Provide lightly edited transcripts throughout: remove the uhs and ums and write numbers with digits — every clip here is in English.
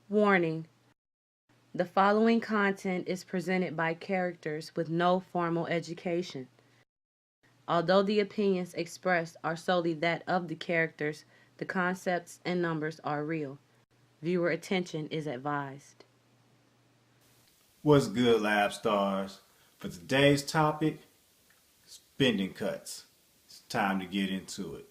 Warning: the following content is presented by characters with no formal education. Although the opinions expressed are solely that of the characters, the concepts and numbers are real. Viewer attention is advised. What's good, Lab Stars? For today's topic, spending cuts. It's time to get into it.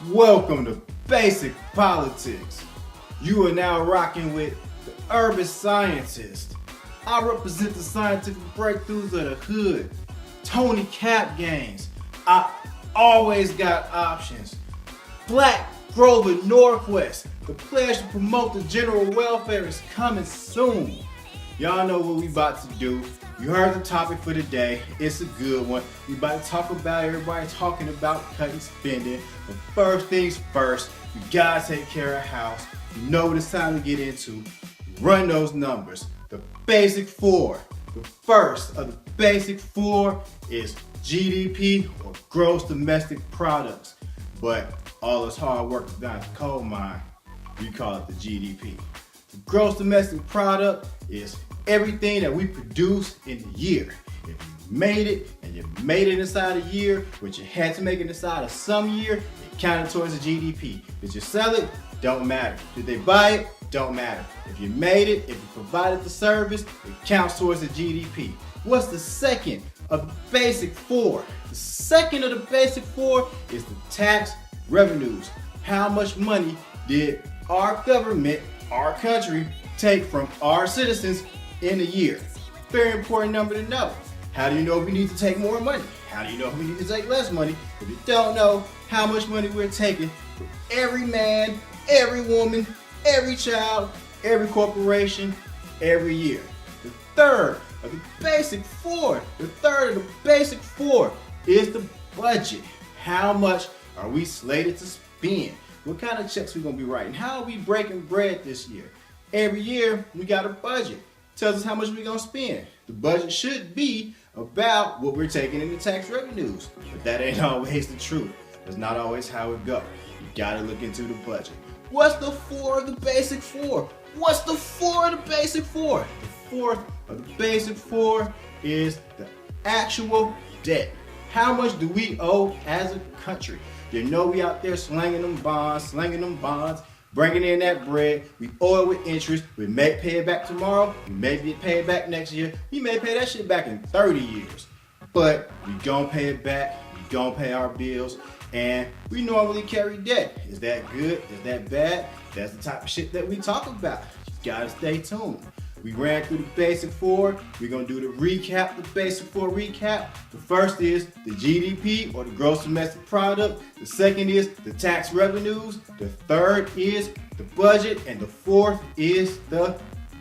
Welcome to Basic Politics. You are now rocking with the urban scientist. I represent the scientific breakthroughs of the hood. Tony Cap Games. I always got options. Black Grover Northwest. The pledge to promote the general welfare is coming soon. Y'all know what we about to do. You heard the topic for today. It's a good one. We about to talk about everybody talking about cutting spending. But first things first, we gotta take care of house. You know what it's time to get into. Run those numbers. The basic four. The first of the basic four is GDP, or gross domestic products. But all this hard work is down at the coal mine. We call it the GDP. The gross domestic product is everything that we produce in the year. If you made it and you made it inside a year, but you had to make it inside of some year, it counted towards the GDP. Did you sell it? Don't matter. Did they buy it? Don't matter. If you made it, if you provided the service, it counts towards the GDP. What's the second of the basic four? The second of the basic four is the tax revenues. How much money did our government, our country, take from our citizens in a year? Very important number to know. How do you know if we need to take more money? How do you know if we need to take less money? If you don't know how much money we're taking from every man, every woman, every child, every corporation, every year. The third of the basic four is the budget. How much are we slated to spend? What kind of checks we gonna be writing? How are we breaking bread this year? Every year we got a budget. Tells us how much we're gonna spend. The budget should be about what we're taking in the tax revenues, but that ain't always the truth. That's not always how it goes. You gotta look into the budget. What's the four of the basic four? What's the four of the basic four? The fourth of the basic four is the actual debt. How much do we owe as a country? You know we out there slanging them bonds, bringing in that bread. We owe it with interest. We may pay it back tomorrow. We may pay it back next year. We may pay that shit back in 30 years. But we gonna pay it back. We gonna pay our bills. And we normally carry debt. Is that good? Is that bad? That's the type of shit that we talk about. You gotta stay tuned. We ran through the basic four. We're gonna do the recap, the basic four recap. The first is the GDP, or the gross domestic product. The second is the tax revenues. The third is the budget. And the fourth is the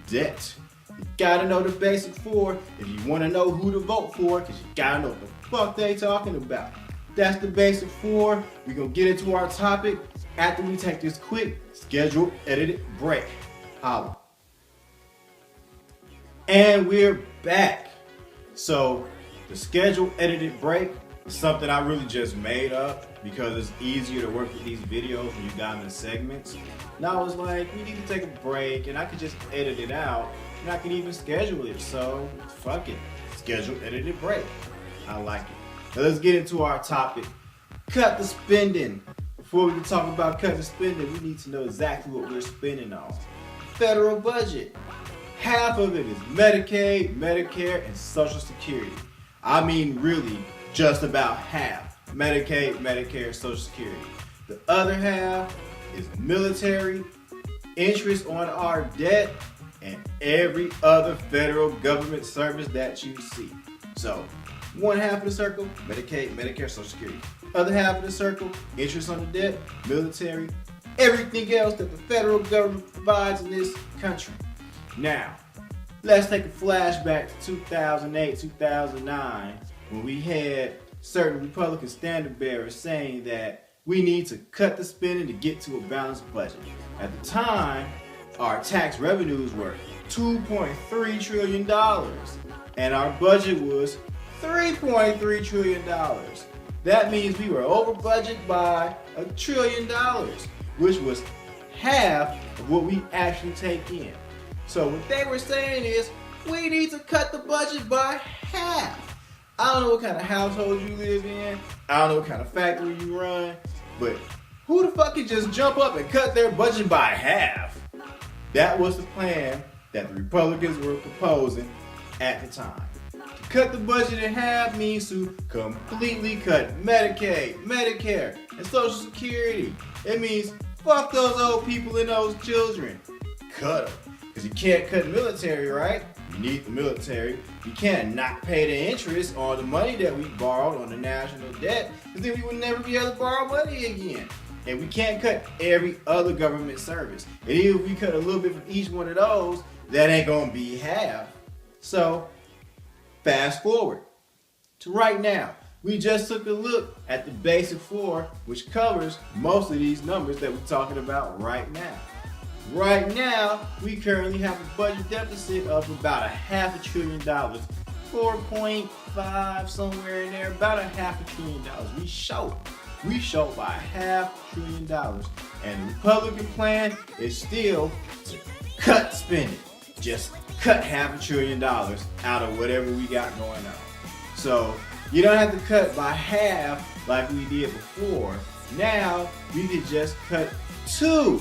debt. You gotta know the basic four if you wanna know who to vote for, because you gotta know what the fuck they talking about. That's the basic four. We're gonna get into our topic after we take this quick scheduled edited break. Holla. And we're back. So the scheduled edited break is something I really just made up because it's easier to work with these videos when you got them in segments. And I was like, we need to take a break, and I could just edit it out, and I can even schedule it. So fuck it, scheduled edited break. I like it. Now let's get into our topic. Cut the spending. Before we can talk about cutting spending, we need to know exactly what we're spending on. Federal budget. Half of it is Medicaid, Medicare, and Social Security. I mean really just about half. Medicaid, Medicare, Social Security. The other half is military, interest on our debt, and every other federal government service that you see. So, one half of the circle, Medicaid, Medicare, Social Security. Other half of the circle, interest on the debt, military, everything else that the federal government provides in this country. Now, let's take a flashback to 2008, 2009, when we had certain Republican standard bearers saying that we need to cut the spending to get to a balanced budget. At the time, our tax revenues were $2.3 trillion and our budget was $3.3 trillion. That means we were over budget by $1 trillion, which was half of what we actually take in. So what they were saying is, we need to cut the budget by half. I don't know what kind of household you live in, I don't know what kind of factory you run, but who the fuck can just jump up and cut their budget by half? That was the plan that the Republicans were proposing at the time. To cut the budget in half means to completely cut Medicaid, Medicare, and Social Security. It means fuck those old people and those children. Cut them. Because you can't cut military, right? You need the military. You can't not pay the interest on the money that we borrowed on the national debt, because then we would never be able to borrow money again. And we can't cut every other government service. And even if we cut a little bit from each one of those, that ain't gonna be half. So, fast forward to right now. We just took a look at the Basic 4, which covers most of these numbers that we're talking about right now. Right now, we currently have a budget deficit of about $500 billion, 4.5 somewhere in there, about $500 billion. We short by $500 billion, and the Republican plan is still to cut spending, just cut $500 billion out of whatever we got going on. So you don't have to cut by half like we did before. Now we could just cut 2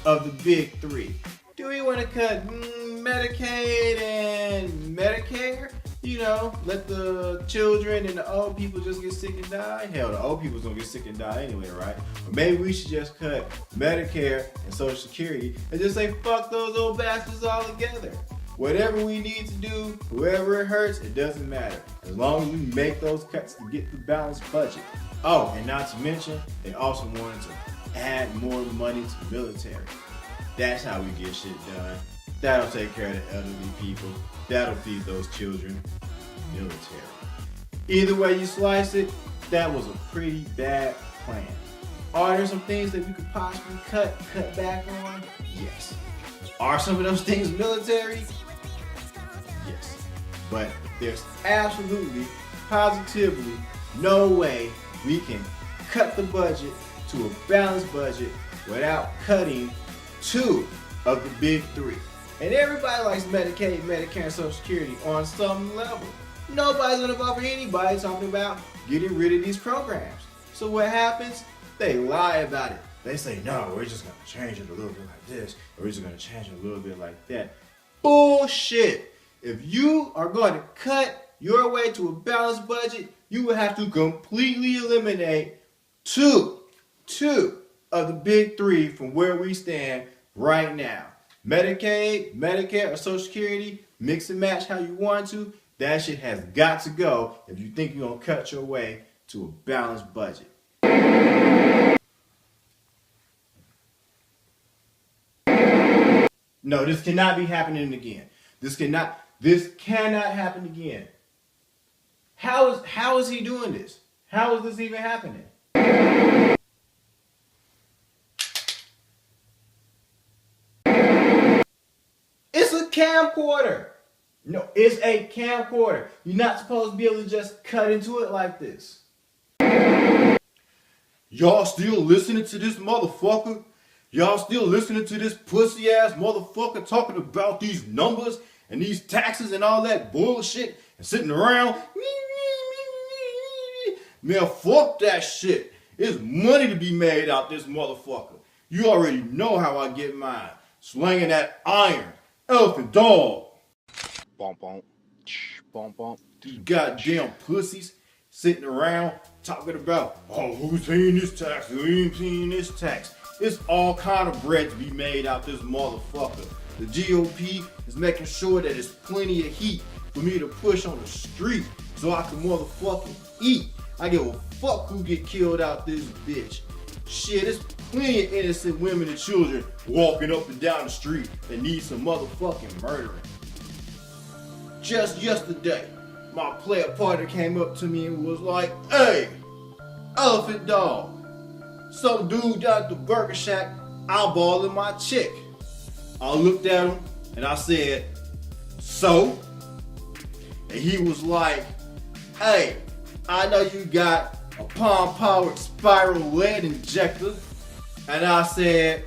of the big 3. Do we want to cut Medicaid and Medicare? You know, let the children and the old people just get sick and die? Hell, the old people's gonna get sick and die anyway, right? But maybe we should just cut Medicare and Social Security and just say fuck those old bastards all together. Whatever we need to do, whoever it hurts, it doesn't matter. As long as we make those cuts to get the balanced budget. Oh, and not to mention, they also wanted to add more money to the military. That's how we get shit done. That'll take care of the elderly people. That'll feed those children. Military. Either way you slice it, that was a pretty bad plan. Are there some things that we could possibly cut back on? Yes. Are some of those things military? Yes. But there's absolutely, positively no way we can cut the budget to a balanced budget without cutting 2 of the big 3. And everybody likes Medicaid, Medicare, and Social Security on some level. Nobody's gonna bother anybody talking about getting rid of these programs. So what happens? They lie about it. They say, no, we're just gonna change it a little bit like this, or we're just gonna change it a little bit like that. Bullshit. If you are going to cut your way to a balanced budget, you will have to completely eliminate 2 of the big 3 from where we stand right now. Medicaid, Medicare, or Social Security, mix and match how you want to. That shit has got to go if you think you're gonna cut your way to a balanced budget. No, this cannot be happening again. This cannot happen again. How is he doing this? How is this even happening? It's a camcorder. No, it's a camcorder. You're not supposed to be able to just cut into it like this. Y'all still listening to this motherfucker? Y'all still listening to this pussy ass motherfucker talking about these numbers and these taxes and all that bullshit and sitting around? Man, fuck that shit. There's money to be made out this motherfucker. You already know how I get mine. Slanging that iron. Elephant dog. Bump, bump. Bump, bump. These goddamn pussies sitting around talking about, oh, who's paying this tax? Who ain't paying this tax? It's all kind of bread to be made out this motherfucker. The G.O.P. is making sure that there's plenty of heat for me to push on the street so I can motherfucking eat. I give a fuck who get killed out this bitch. Shit, there's plenty of innocent women and children walking up and down the street that need some motherfucking murdering. Just yesterday, my player partner came up to me and was like, "Hey, Elephant Dog, some dude down at the Burger Shack eyeballing my chick." I looked at him and I said, "So?" And he was like, "Hey, I know you got a palm-powered spiral lead injector." And I said,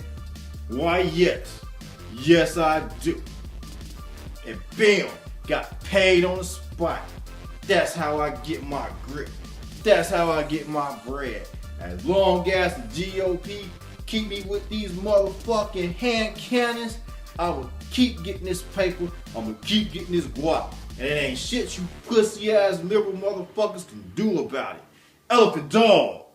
"Why, yes. Yes, I do." And bam, got paid on the spot. That's how I get my grip. That's how I get my bread. As long as the G.O.P. keep me with these motherfucking hand cannons, I will keep getting this paper. I'm gonna keep getting this guap. And it ain't shit you pussy ass liberal motherfuckers can do about it. Elephant Dog.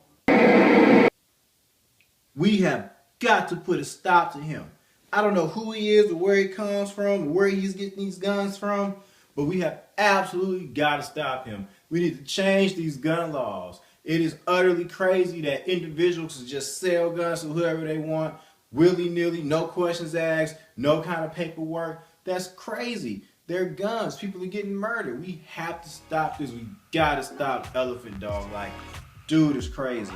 We have got to put a stop to him. I don't know who he is or where he comes from or where he's getting these guns from, but we have absolutely got to stop him. We need to change these gun laws. It is utterly crazy that individuals can just sell guns to whoever they want, willy-nilly, no questions asked, no kind of paperwork. That's crazy. They're guns. People are getting murdered. We have to stop this. We got to stop Elephant Dog. Like, dude is crazy.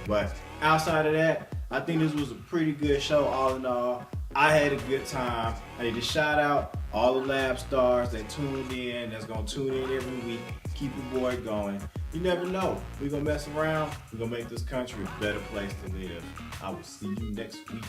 But outside of that, I think this was a pretty good show all in all. I had a good time. I need to shout out all the lab stars that tuned in, that's going to tune in every week. Keep your boy going. You never know. We're going to mess around. We're going to make this country a better place to live. I will see you next week.